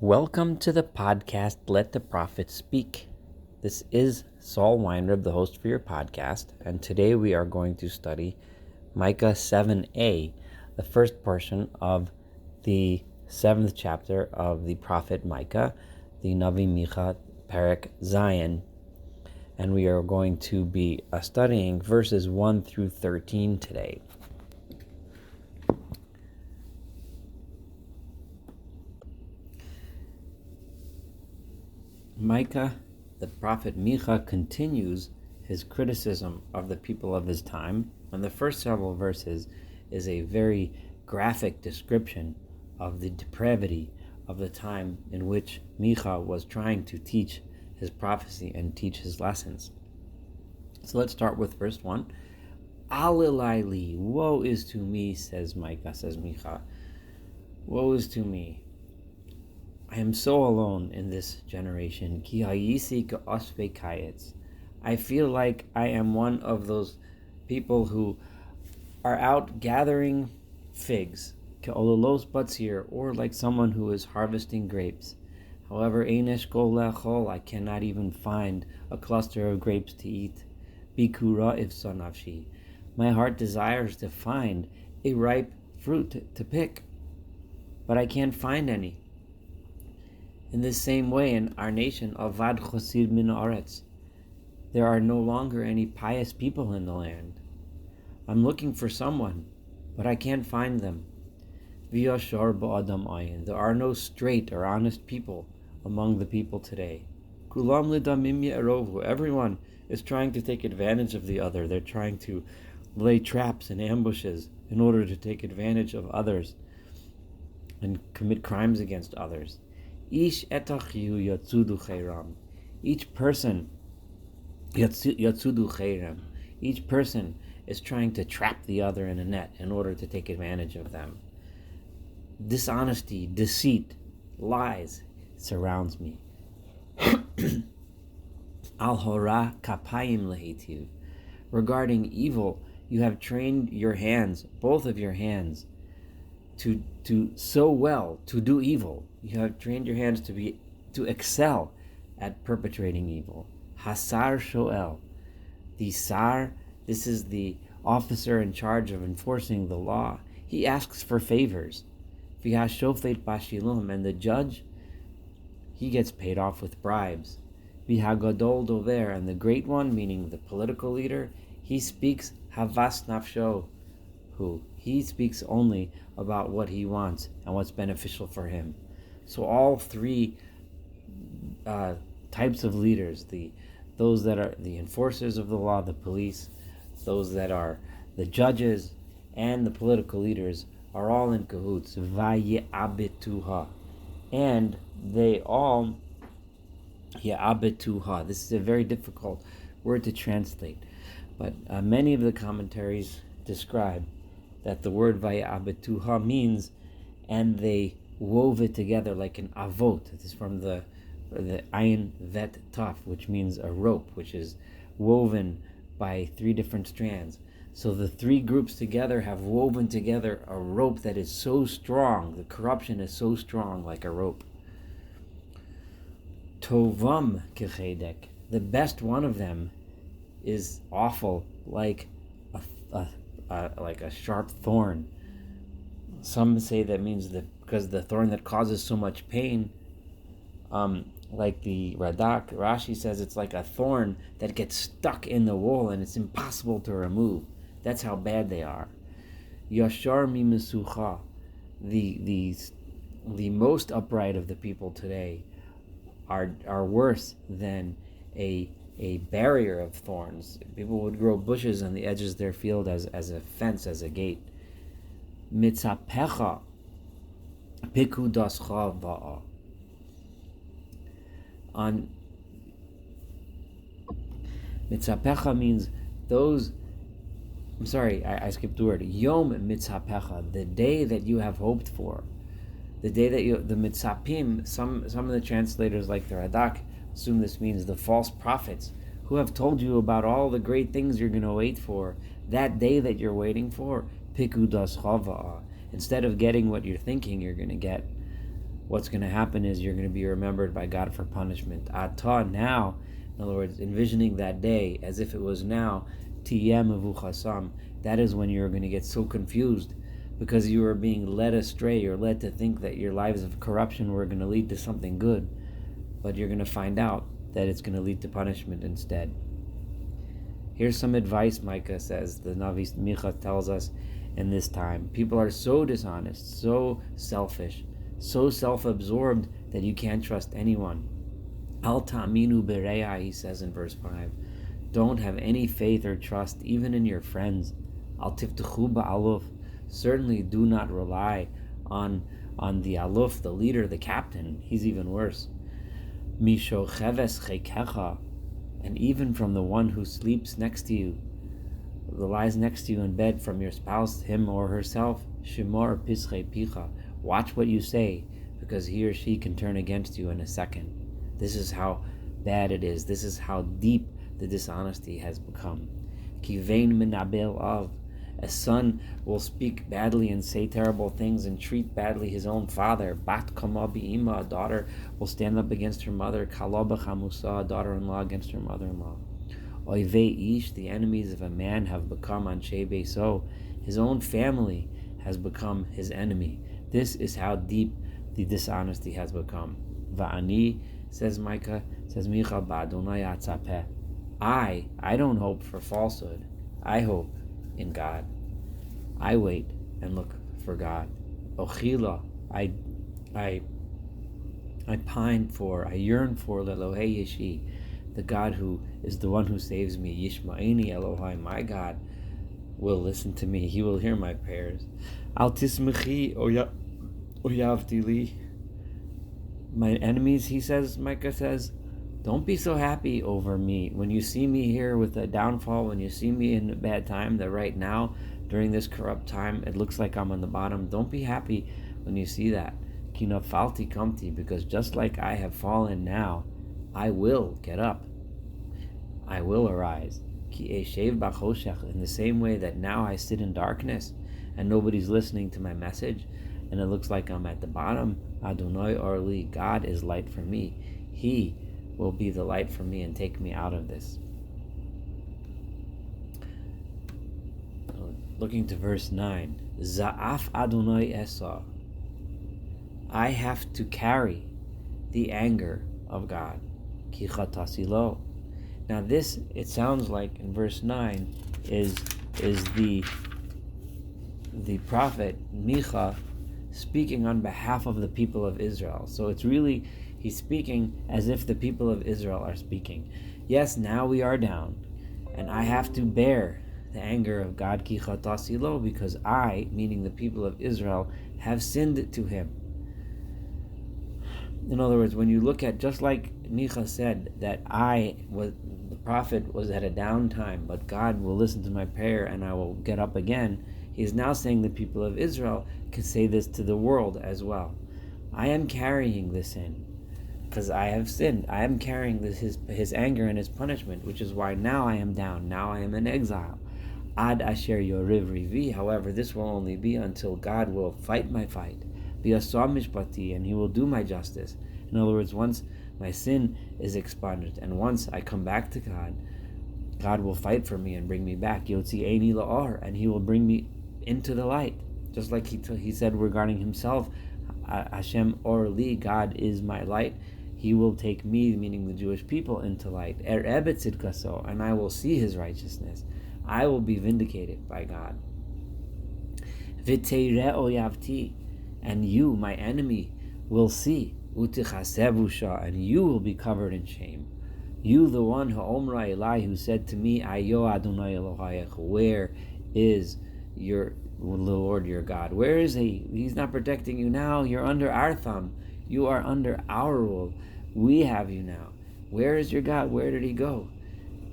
Welcome to the podcast, Let the Prophet Speak. This is Saul Weinrib, the host for your podcast, and today we are going to study Micah 7a, the first portion of the 7th chapter of the prophet Micah, the Navi Micah Perek Zion, and we are going to be studying verses 1 through 13 today. Micah, the prophet Micah, continues his criticism of the people of his time, and the first several verses is a very graphic description of the depravity of the time in which Micah was trying to teach his prophecy and teach his lessons. So let's start with verse 1. Alilai, woe is to me, says Micah. Woe is to me. I am so alone in this generation. Ki hayisi ka'osve kayetz. I feel like I am one of those people who are out gathering figs, ke'ololos batzir, or like someone who is harvesting grapes. However, ein eshkol le'achol, I cannot even find a cluster of grapes to eat. Bikura ifsa nafshi. My heart desires to find a ripe fruit to pick, but I can't find any. In this same way, in our nation, avad chosid min haaretz, there are no longer any pious people in the land. I'm looking for someone, but I can't find them. V'yashar ba'adam ayin, there are no straight or honest people among the people today. Kulam lidamim ye'erovu, everyone is trying to take advantage of the other. They're trying to lay traps and ambushes in order to take advantage of others and commit crimes against others. Ish etachiu yatsudu chayram. Each person yatsudu chayram. Each person is trying to trap the other in a net in order to take advantage of them. Dishonesty, deceit, lies surrounds me. Al hora kapayim lehitiv. Regarding evil, you have trained your hands, both of your hands, to so well to do evil. You have trained your hands to excel at perpetrating evil. Hasar shoel, the sar, this is the officer in charge of enforcing the law. He asks for favors. V'hashofet bashilum, and the judge, he gets paid off with bribes. V'hagadol dover, and the great one, meaning the political leader, he speaks havas nafsho, he speaks only about what he wants and what's beneficial for him. So all three types of leaders, those that are the enforcers of the law, the police, those that are the judges, and the political leaders, are all in cahoots. Vaye'abituha, and they all ye'abituha. This is a very difficult word to translate, but many of the commentaries describe that the word vaye'abituha means, and they wove it together like an avot. It is from the ayin vet taf, which means a rope, which is woven by three different strands. So the three groups together have woven together a rope that is so strong, the corruption is so strong like a rope. Tovam kechedek, the best one of them is awful, like a sharp thorn. Some say that means that because the thorn that causes so much pain, like the Rashi says, it's like a thorn that gets stuck in the wall and it's impossible to remove. That's how bad they are. Yashar mi mesucha, the most upright of the people today are worse than a barrier of thorns. People would grow bushes on the edges of their field as a fence, as a gate. Mitzapecha pikudascha va'a. On mitzapecha means those. I'm sorry, I skipped the word. Yom mitzapecha, the day that you have hoped for, the day that the mitzapim. Some of the translators, like the Radak, assume this means the false prophets who have told you about all the great things you're going to wait for. That day that you're waiting for, pikudascha va'a. Instead of getting what you're thinking you're going to get, what's going to happen is you're going to be remembered by God for punishment. Ata, now, in other words, envisioning that day as if it was now, tiyeh mevuchasam, that is when you're going to get so confused because you are being led astray. You're led to think that your lives of corruption were going to lead to something good, but you're going to find out that it's going to lead to punishment instead. Here's some advice Micah says, the Navi Micah tells us in this time. People are so dishonest, so selfish, so self-absorbed that you can't trust anyone. Al ta'minu bereya, he says in verse 5. Don't have any faith or trust even in your friends. Al tiftachu ba'aluf. Certainly do not rely on the aluf, the leader, the captain. He's even worse. Misho cheves chekecha. And even from the one who sleeps next to you, that lies next to you in bed, from your spouse, him or herself, shemor pische picha. Watch what you say, because he or she can turn against you in a second. This is how bad it is. This is how deep the dishonesty has become. Kivein minabel av. A son will speak badly and say terrible things and treat badly his own father. Bat kama bi'ima, a daughter will stand up against her mother. Kala b'chamusa, a daughter-in-law against her mother-in-law. Oivei ish, the enemies of a man have become anshe beiso. His own family has become his enemy. This is how deep the dishonesty has become. Va'ani, says Micah, says Micha ba'adonai atzapeh. I don't hope for falsehood. I hope in God. I wait and look for God. Ochila, I pine for, I yearn for Lelohei Yeshi, the God who is the one who saves me. Yishma'ini Elohai, my God will listen to me. He will hear my prayers. Al tismechi oyavtili. My enemies, he says, Micah says, don't be so happy over me. When you see me here with a downfall, when you see me in a bad time, that right now, during this corrupt time, it looks like I'm on the bottom. Don't be happy when you see that. Kina falti kamti, because just like I have fallen now, I will get up. I will arise. Ki eshev b'choshech, in the same way that now I sit in darkness and nobody's listening to my message, and it looks like I'm at the bottom. Adonai orli, God is light for me. He will be the light for me and take me out of this. Looking to verse 9. Za'af Adonai Esa. I have to carry the anger of God. Ki chatasilo. Now this, it sounds like in verse 9, is the prophet Micah speaking on behalf of the people of Israel. So it's really, he's speaking as if the people of Israel are speaking. Yes, now we are down, and I have to bear the anger of God, ki chatasilo, because I, meaning the people of Israel, have sinned to him. In other words, when you look at, just like Micah said, that the prophet was at a down time, but God will listen to my prayer and I will get up again. He is now saying the people of Israel can say this to the world as well. I am carrying this sin because I have sinned. I am carrying his anger and his punishment, which is why now I am down. Now I am in exile. Ad asher yoriv rivi. However, this will only be until God will fight my fight. Bi'asam mishpati, and he will do my justice. In other words, once my sin is expunged and once I come back to God, God will fight for me and bring me back. Yotzi eini la'or, and he will bring me into the light. Just like he said regarding himself, Hashem or li, God is my light. He will take me, meaning the Jewish people, into light. Ebet tzidkaso, and I will see his righteousness. I will be vindicated by God. V'teireh oyavti, and you, my enemy, will see. Utichasevusha, and you will be covered in shame. You, the one ha'omra Eli, who said to me, Ayo Adonai Elohayach, where is the Lord your God? Where is he? He's not protecting you now. You're under our thumb. You are under our rule. We have you now. Where is your God? Where did he go?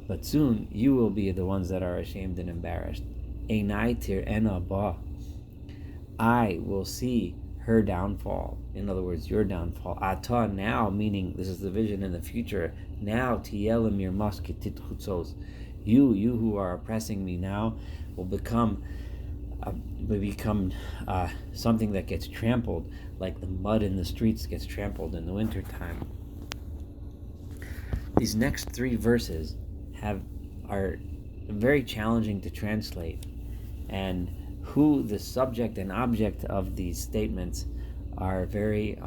But soon you will be the ones that are ashamed and embarrassed. Einai tir'ena ba. I will see her downfall. In other words, your downfall. Ata, now, meaning this is the vision in the future. Now, tiyelim yirmas ketit chutzos. You who are oppressing me now will become we become something that gets trampled, like the mud in the streets gets trampled in the wintertime. These next 3 verses are very challenging to translate, and who the subject and object of these statements are very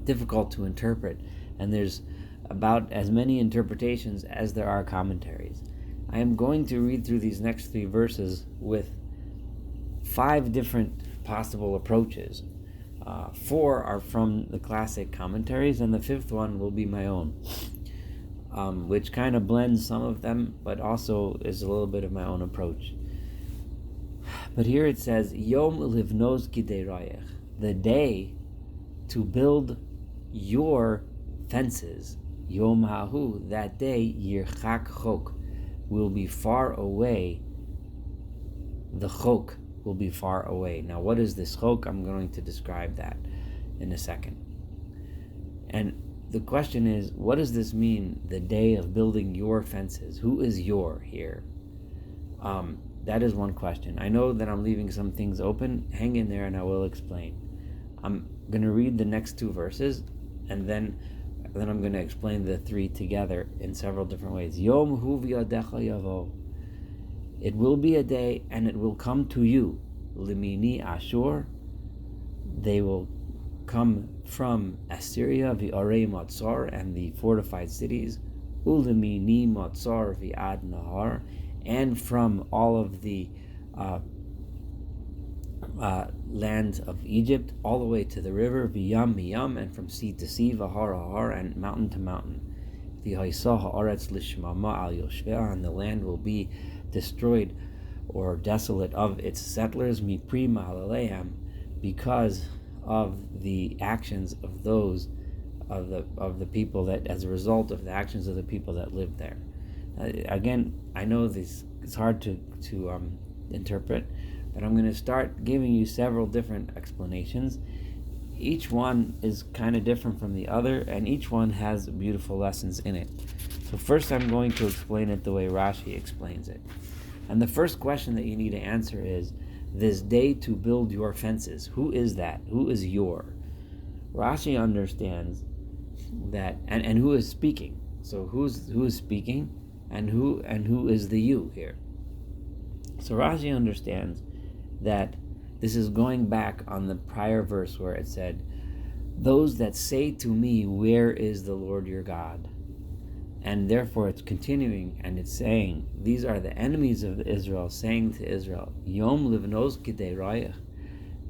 difficult to interpret, and there's about as many interpretations as there are commentaries. I am going to read through these next 3 verses with 5 different possible approaches. 4 are from the classic commentaries, and the 5th one will be my own, which kind of blends some of them, but also is a little bit of my own approach. But here it says, Yom livnos giderayech, the day to build your fences. Yom hahu, that day, yirchak chok, will be far away. The chok will be far away. Now, what is this chok? I'm going to describe that in a second. And the question is, what does this mean, the day of building your fences? Who is your here? That is one question. I know that I'm leaving some things open. Hang in there and I will explain. I'm going to read the next 2 verses, and then I'm going to explain the 3 together in several different ways. Yom hu v'yadecha yavo. It will be a day, and it will come to you. Limini Ashur. They will come from Assyria, v'arei Matzar, and the fortified cities. Ulimini Matzar v'ad Nahar, and from all of the land of Egypt, all the way to the river, v'yam miyam, and from sea to sea, v'har ha'ar, and mountain to mountain. V'haisa ha'aretz lishmama al yoshvea, and the land will be destroyed or desolate of its settlers, mipri ma'alaleim, because of the actions of those of the people that, as a result of the actions of the people that live there. Again, I know this is hard to interpret, but I'm going to start giving you several different explanations. Each one is kind of different from the other, and each one has beautiful lessons in it. So first I'm going to explain it the way Rashi explains it. And the first question that you need to answer is, this day to build your fences. Who is that? Who is your? Rashi understands that, and who is speaking. So who is speaking, and who is the you here? So Rashi understands that this is going back on the prior verse where it said, those that say to me, where is the Lord your God? And therefore it's continuing, and it's saying, these are the enemies of Israel saying to Israel, Yom livnos giderayech,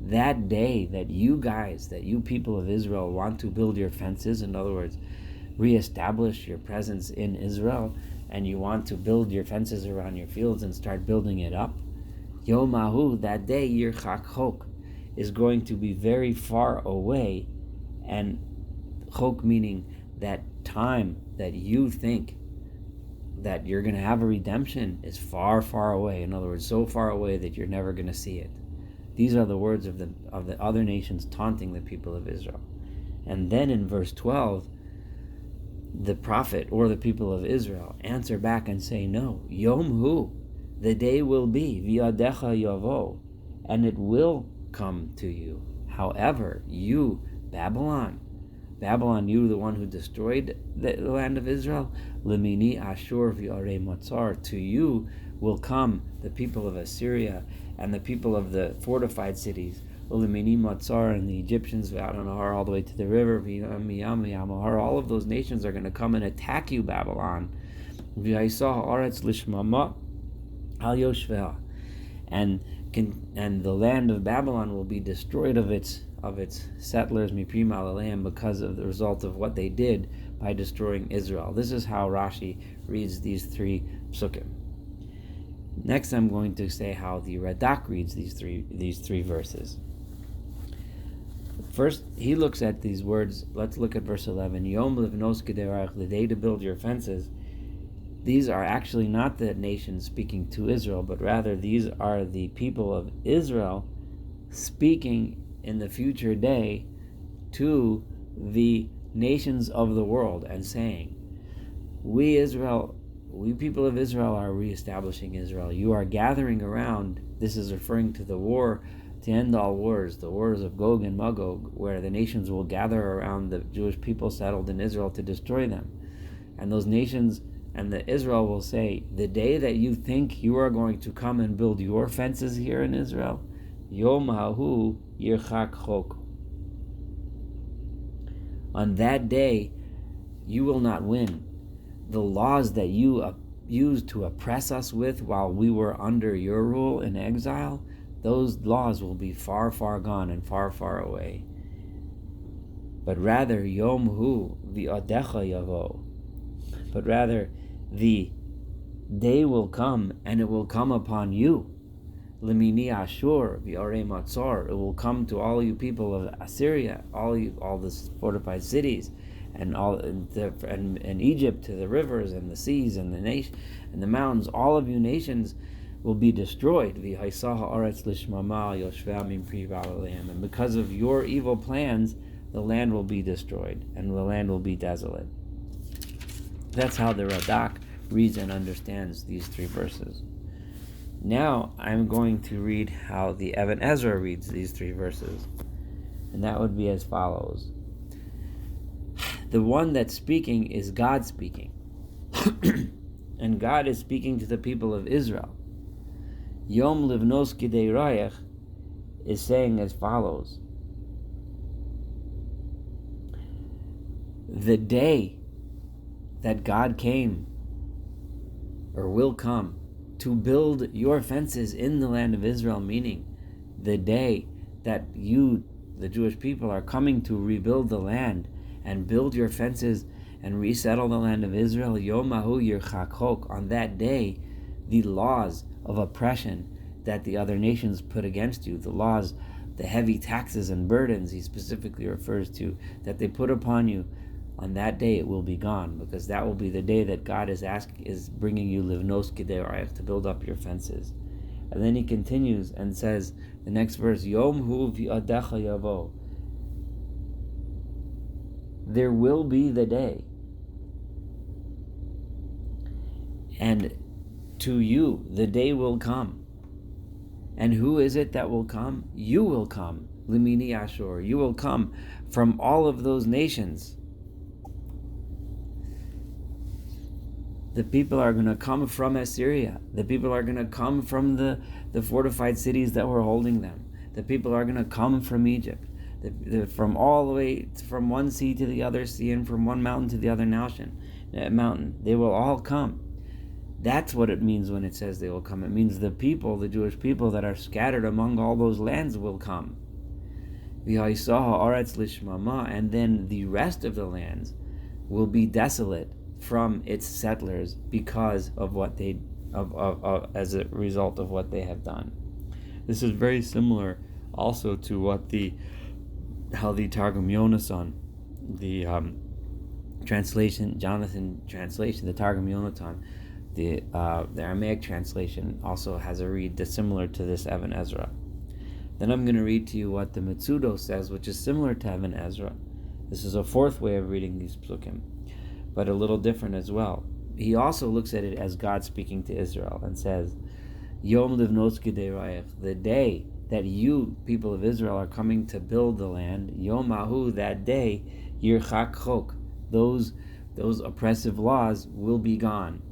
that day that you guys, that you people of Israel want to build your fences, in other words, reestablish your presence in Israel, and you want to build your fences around your fields and start building it up, Yom Ahu, that day, Yirchak Chok, is going to be very far away, and Chok meaning that time that you think that you're going to have a redemption is far, far away. In other words, so far away that you're never going to see it. These are the words of the other nations taunting the people of Israel. And then in verse 12, the prophet or the people of Israel answer back and say, no, Yom Hu, the day will be, v'yadecha yavo, and it will come to you. However, you, Babylon, you, the one who destroyed the land of Israel, limini Ashur v'arei Matzar, to you will come the people of Assyria and the people of the fortified cities, limini Matzar, and the Egyptians, v'adonahar, all the way to the river, v'yamahar, all of those nations are going to come and attack you, Babylon. V'haisa ha'aretz lishmama al yoshvea, and the land of Babylon will be destroyed of its settlers, mipri ma'alaleim, because of the result of what they did by destroying Israel. This is how Rashi reads these 3 psukim. Next, I'm going to say how the Radak reads these three verses. First, he looks at these words. Let's look at verse 11. Yom livnos giderayech, the day to build your fences. These are actually not the nation speaking to Israel, but rather these are the people of Israel speaking in the future day to the nations of the world and saying, we Israel we people of Israel are reestablishing Israel. You are gathering around. This is referring to the war to end all wars, the wars of Gog and Magog, where the nations will gather around the Jewish people settled in Israel to destroy them. And those nations and the Israel will say, the day that you think you are going to come and build your fences here in Israel, Yom Hahu Yirchak Chok. On that day, you will not win. The laws that you used to oppress us with while we were under your rule in exile, those laws will be far, far gone and far, far away. But rather, Yom Hu V'adecha Yavo. But rather, the day will come, and it will come upon you. Lemini Ashur V'arei Matzor. It will come to all you people of Assyria, all the fortified cities, and and Egypt, to the rivers and the seas and the nation and the mountains. All of you nations will be destroyed. And because of your evil plans, the land will be destroyed, and the land will be desolate. That's how the Radak reads and understands these 3 verses. Now I'm going to read how the Even Ezra reads these 3 verses, and that would be as follows. The one that's speaking is God speaking, and God is speaking to the people of Israel. Yom Livnos Kidei Rayach is saying as follows. The day that God came, or will come, to build your fences in the land of Israel, meaning the day that you, the Jewish people, are coming to rebuild the land and build your fences and resettle the land of Israel, Yom Hahu Yirchak Chok. On that day, the laws of oppression that the other nations put against you, the laws, the heavy taxes and burdens he specifically refers to, that they put upon you, on that day it will be gone, because that will be the day that God is bringing you Livnos Kidei Rayach, to build up your fences. And then he continues and says, the next verse, Yom Hu V'adecha Yavo. There will be the day, and to you the day will come. And who is it that will come? You will come, Limini Ashur. You will come from all of those nations. The people are going to come from Assyria. The people are going to come from the fortified cities that were holding them. The people are going to come from Egypt. From all the way, from one sea to the other sea, and from one mountain to the other mountain. They will all come. That's what it means when it says they will come. It means the people, the Jewish people that are scattered among all those lands will come. And then the rest of the lands will be desolate from its settlers because of what they, as a result of what they have done. This is very similar also to what how the Targum Yonasan, the translation, Jonathan translation, the Targum Yonatan, the Aramaic translation also has a read that's similar to this Even Ezra. Then I'm going to read to you what the Mitsudo says, which is similar to Even Ezra. This is a 4th way of reading these psukim, but a little different as well. He also looks at it as God speaking to Israel and says, Yom Livnos Kidei Rayach, the day that you, people of Israel, are coming to build the land, Yom Hahu, that day, Yirchak Chok, those oppressive laws will be gone.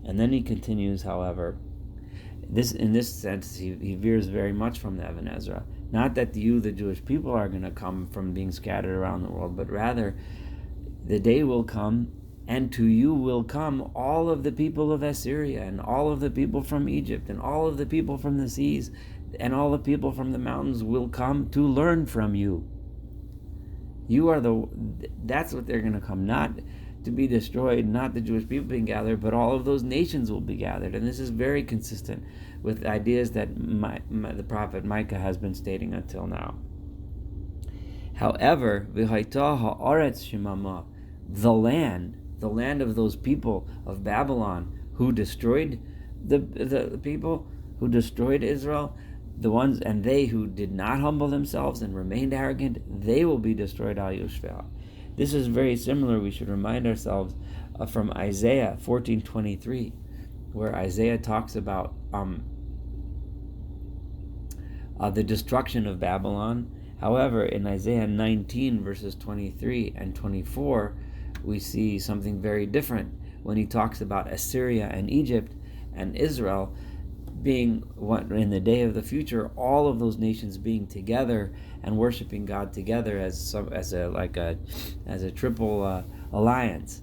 And then he continues, however, in this sense, he veers very much from the Even Ezra. Not that you, the Jewish people, are going to come from being scattered around the world, but rather the day will come, and to you will come all of the people of Assyria, and all of the people from Egypt, and all of the people from the seas, and all the people from the mountains will come to learn from you. That's what they're going to come, not to be destroyed, not the Jewish people being gathered, but all of those nations will be gathered. And this is very consistent with ideas that the prophet Micah has been stating until now. However, v'haita ha'aretz shemama, the land of those people of Babylon who destroyed the people, who destroyed Israel, the ones, and they who did not humble themselves and remained arrogant, they will be destroyed al yushva. This is very similar. We should remind ourselves from Isaiah 14:23, where Isaiah talks about the destruction of Babylon. However, in Isaiah 19 verses 23 and 24, we see something very different when he talks about Assyria and Egypt and Israel being what in the day of the future, all of those nations being together and worshiping God together as a triple alliance.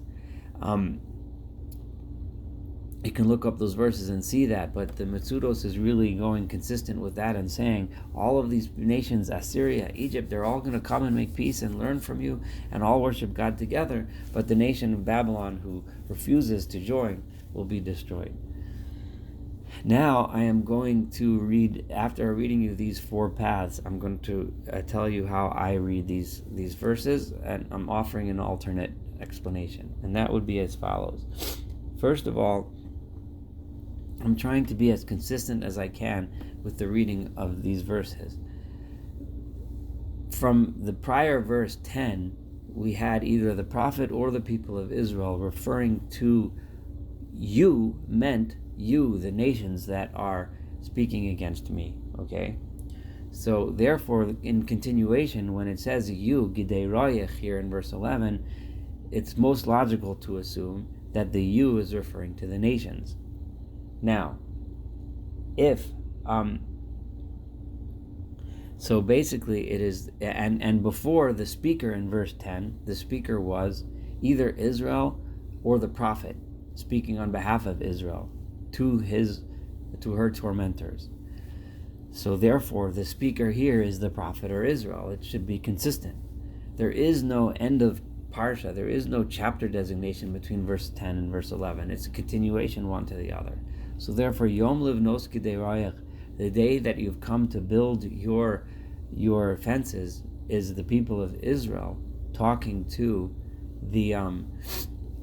You can look up those verses and see that, but the Metzudos is really going consistent with that and saying all of these nations, Assyria, Egypt, they're all going to come and make peace and learn from you and all worship God together, but the nation of Babylon who refuses to join will be destroyed. Now I am going to read, after reading you these four paths, I'm going to tell you how I read these verses, and I'm offering an alternate explanation, and that would be as follows. First of all, I'm trying to be as consistent as I can with the reading of these verses. From the prior verse 10, we had either the prophet or the people of Israel referring to you, meant you, the nations that are speaking against me, okay? So therefore, in continuation, when it says you, Gidei Royech, here in verse 11, it's most logical to assume that the you is referring to the nations. Now, if so basically it is, and before the speaker in verse 10, the speaker was either Israel or the prophet speaking on behalf of Israel to her tormentors. So therefore the speaker here is the prophet or Israel. It should be consistent. There is no end of Parsha, there is no chapter designation between verse 10 and verse 11. It's a continuation one to the other. So therefore, Yom Livnos Gidei Royech, the day that you've come to build your fences, is the people of Israel talking to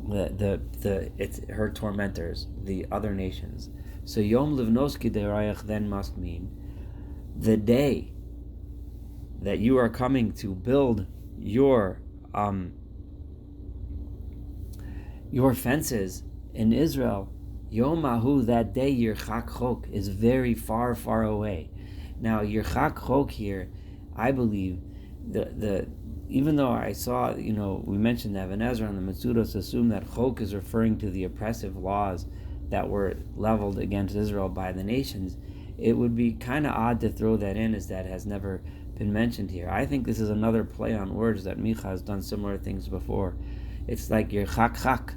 it's her tormentors, the other nations. So Yom Livnos Gidei Royech then must mean the day that you are coming to build your fences in Israel. Yom Ahu, that day, Yirchak Chok, is very far, far away. Now, Yirchak Chok here, I believe, even though I saw, we mentioned that Even Ezra and the Metzudos assume that Chok is referring to the oppressive laws that were leveled against Israel by the nations, it would be kind of odd to throw that in, as that has never been mentioned here. I think this is another play on words that Micah has done similar things before. It's like Yirchak Chak.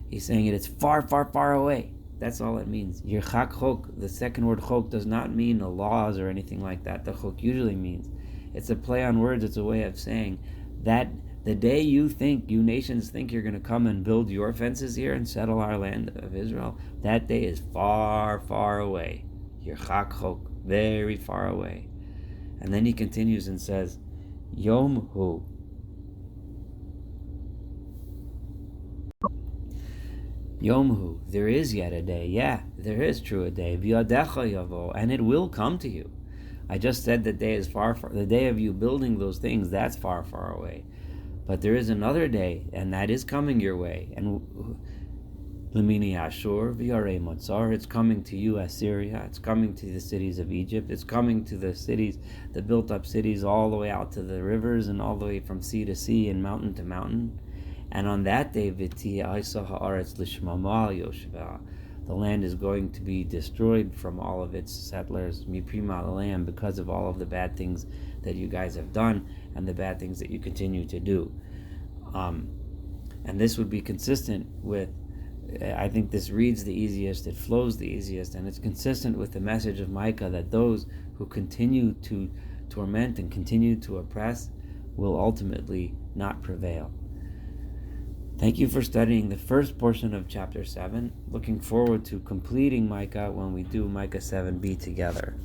He's saying it's far, far, far away. That's all it means. Yirchak Chok, the second word Chok, does not mean the laws or anything like that. The Chok usually means. It's a play on words. It's a way of saying that the day you nations think you're going to come and build your fences here and settle our land of Israel, that day is far, far away. Yirchak Chok, very far away. And then he continues and says, Yom Hu. Yomhu, there is yet a day. Yeah, there is true a day. V'yadecha yavo, and it will come to you. I just said the day is far, the day of you building those things, that's far, far away. But there is another day, and that is coming your way. And Lamini Ashur v'yarei Motzar, it's coming to you, Assyria. It's coming to the cities of Egypt. It's coming to the cities, the built-up cities, all the way out to the rivers and all the way from sea to sea and mountain to mountain. And on that day, the land is going to be destroyed from all of its settlers, miprima the land, because of all of the bad things that you guys have done and the bad things that you continue to do. And this would be consistent with, I think this reads the easiest, it flows the easiest, and it's consistent with the message of Micah that those who continue to torment and continue to oppress will ultimately not prevail. Thank you for studying the first portion of chapter 7. Looking forward to completing Micah when we do Micah 7b together.